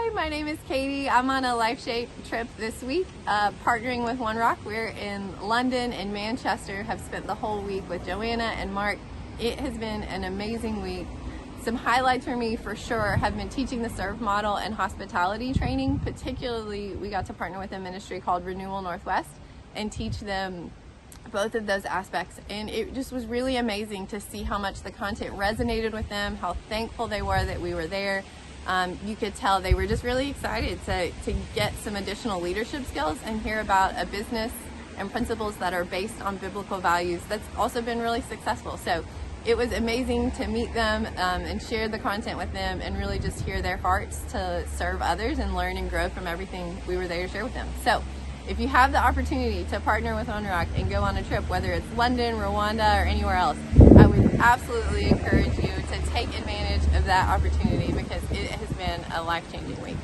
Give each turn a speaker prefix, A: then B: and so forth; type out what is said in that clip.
A: Hi, my name is Katie. I'm on a LifeShape trip this week, partnering with One Rock. We're in London and Manchester, have spent the whole week with Joanna and Mark. It has been an amazing week. Some highlights for me for sure have been teaching the serve model and hospitality training. Particularly, we got to partner with a ministry called Renewal Northwest and teach them both of those aspects, and it just was really amazing to see how much the content resonated with them, how thankful they were that we were there. You could tell they were just really excited to get some additional leadership skills and hear about a business and principles that are based on biblical values that's also been really successful. So it was amazing to meet them and share the content with them and really just hear their hearts to serve others and learn and grow from everything we were there to share with them. So if you have the opportunity to partner with One Rock and go on a trip, whether it's London, Rwanda, or anywhere else, I would absolutely encourage you to take advantage of that opportunity because it has been a life-changing week.